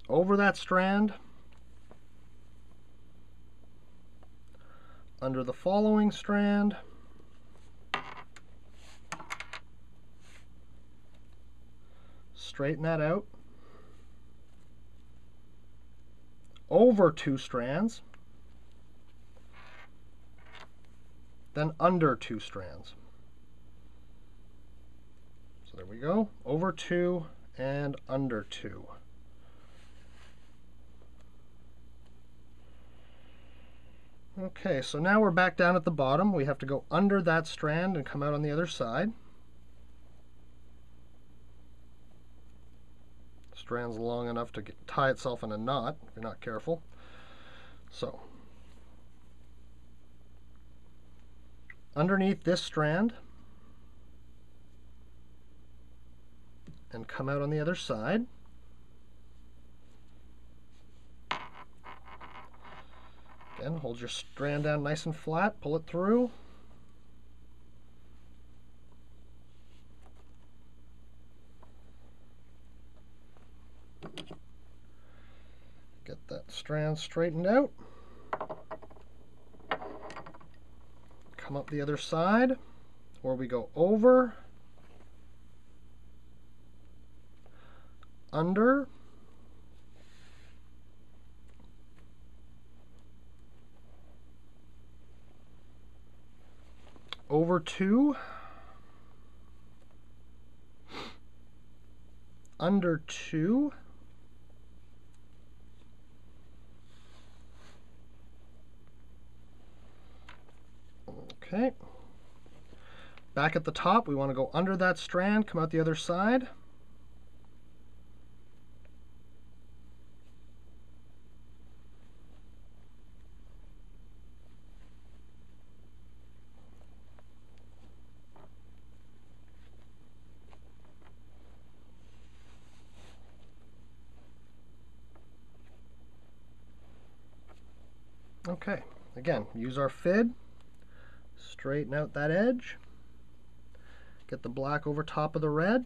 over that strand, under the following strand, straighten that out, over 2 strands, then under 2 strands. So there we go, over 2 and under 2. Okay, so now we're back down at the bottom. We have to go under that strand and come out on the other side. Strand's long enough to tie itself in a knot if you're not careful. So, underneath this strand and come out on the other side. Again, hold your strand down nice and flat, pull it through. Get that strand straightened out. Come up the other side, where we go over, under, over 2, under 2, okay. Back at the top, we want to go under that strand, come out the other side. Okay, again, use our fid, straighten out that edge, get the black over top of the red,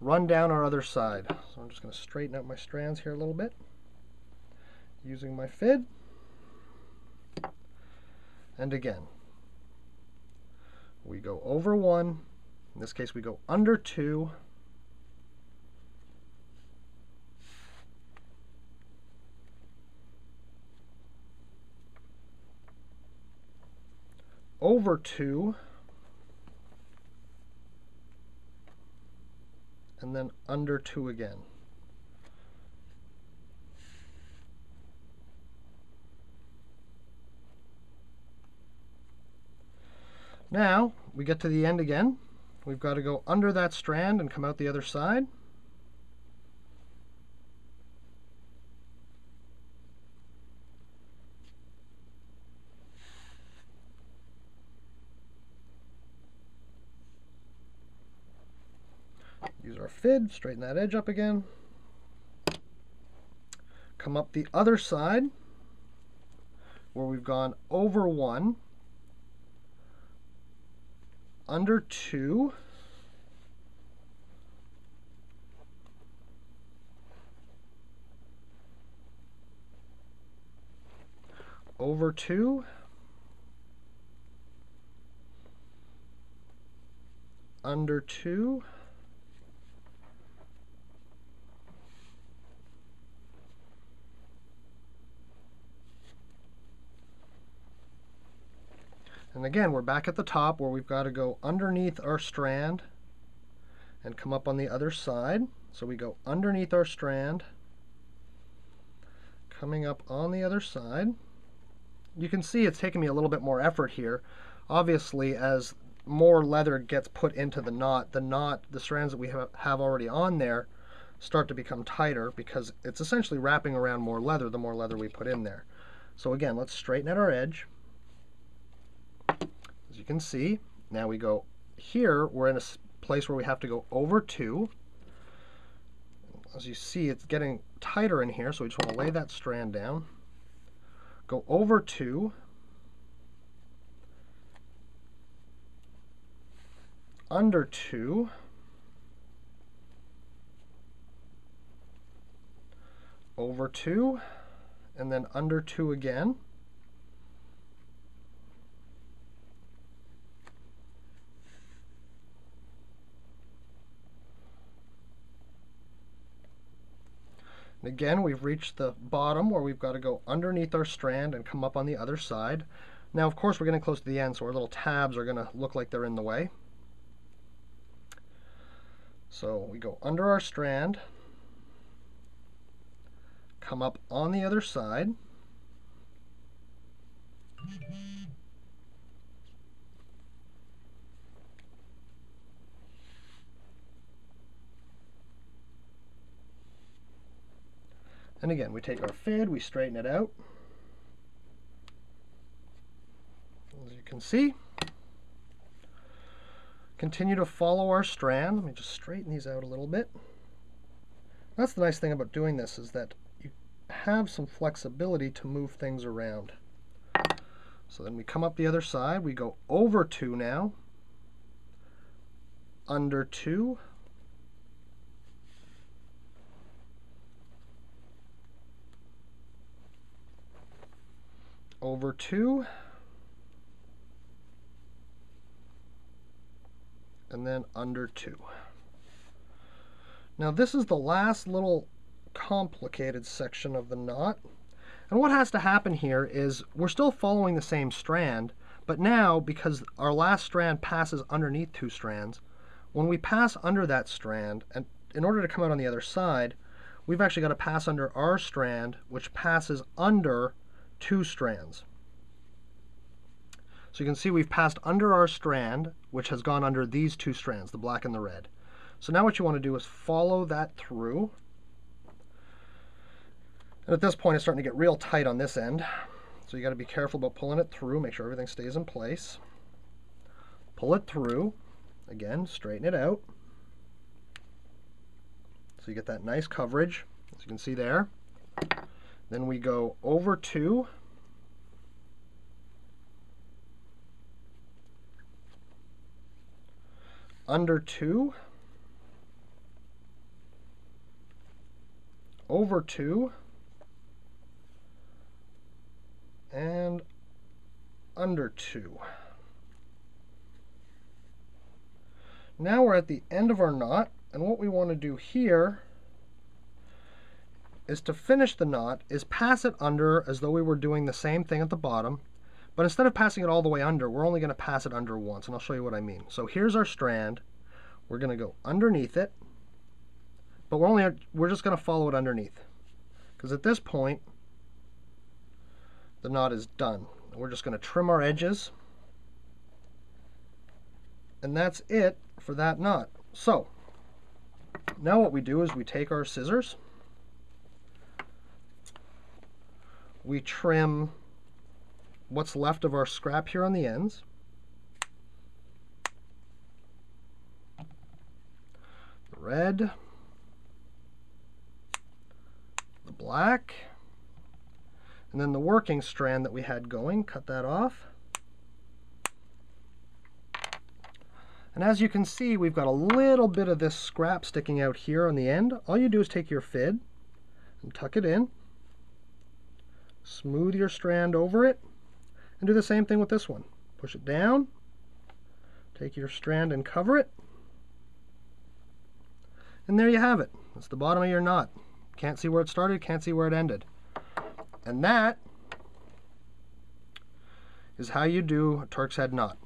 run down our other side. So I'm just going to straighten out my strands here a little bit using my fid. And again, we go over 1, in this case we go under 2, over 2, and then under 2 again. Now we get to the end again. We've got to go under that strand and come out the other side. Use our fid, straighten that edge up again. Come up the other side where we've gone over 1, under 2, over 2, under 2, and again, we're back at the top where we've got to go underneath our strand and come up on the other side. So we go underneath our strand, coming up on the other side. You can see it's taking me a little bit more effort here. Obviously, as more leather gets put into the knot, the strands that we have already on there start to become tighter because it's essentially wrapping around more leather the more leather we put in there. So again, let's straighten out our edge. As you can see, now we go here, we're in a place where we have to go over 2. As you see, it's getting tighter in here, so we just want to lay that strand down. Go over 2. Under 2. over 2, and then under 2 again. And again, we've reached the bottom where we've got to go underneath our strand and come up on the other side. Now, of course, we're getting close to the end, so our little tabs are going to look like they're in the way. So we go under our strand, come up on the other side, and again, we take our fid, we straighten it out. As you can see, continue to follow our strand. Let me just straighten these out a little bit. That's the nice thing about doing this, is that you have some flexibility to move things around. So then we come up the other side, we go over 2 now, under 2, over 2, and then under 2. Now this is the last little complicated section of the knot. And what has to happen here is we're still following the same strand, but now, because our last strand passes underneath 2 strands, when we pass under that strand, and in order to come out on the other side, we've actually got to pass under our strand, which passes under 2 strands. So you can see we've passed under our strand, which has gone under these 2 strands, the black and the red. So now what you want to do is follow that through. And at this point, it's starting to get real tight on this end. So you got to be careful about pulling it through, make sure everything stays in place. Pull it through. Again, straighten it out. So you get that nice coverage, as you can see there. Then we go over 2. Under 2. Over 2. And under 2. Now we're at the end of our knot, and what we want to do here is to finish the knot is pass it under as though we were doing the same thing at the bottom, but instead of passing it all the way under, we're only going to pass it under once, and I'll show you what I mean. So here's our strand. We're going to go underneath it, but we're just going to follow it underneath, because at this point the knot is done. We're just going to trim our edges, and that's it for that knot. So now what we do is we take our scissors, we trim what's left of our scrap here on the ends, the red, the black, and then the working strand that we had going, cut that off. And as you can see, we've got a little bit of this scrap sticking out here on the end. All you do is take your fid and tuck it in, smooth your strand over it, and do the same thing with this one. Push it down, take your strand and cover it, and there you have it. That's the bottom of your knot. Can't see where it started, can't see where it ended. And that is how you do a Turk's head knot.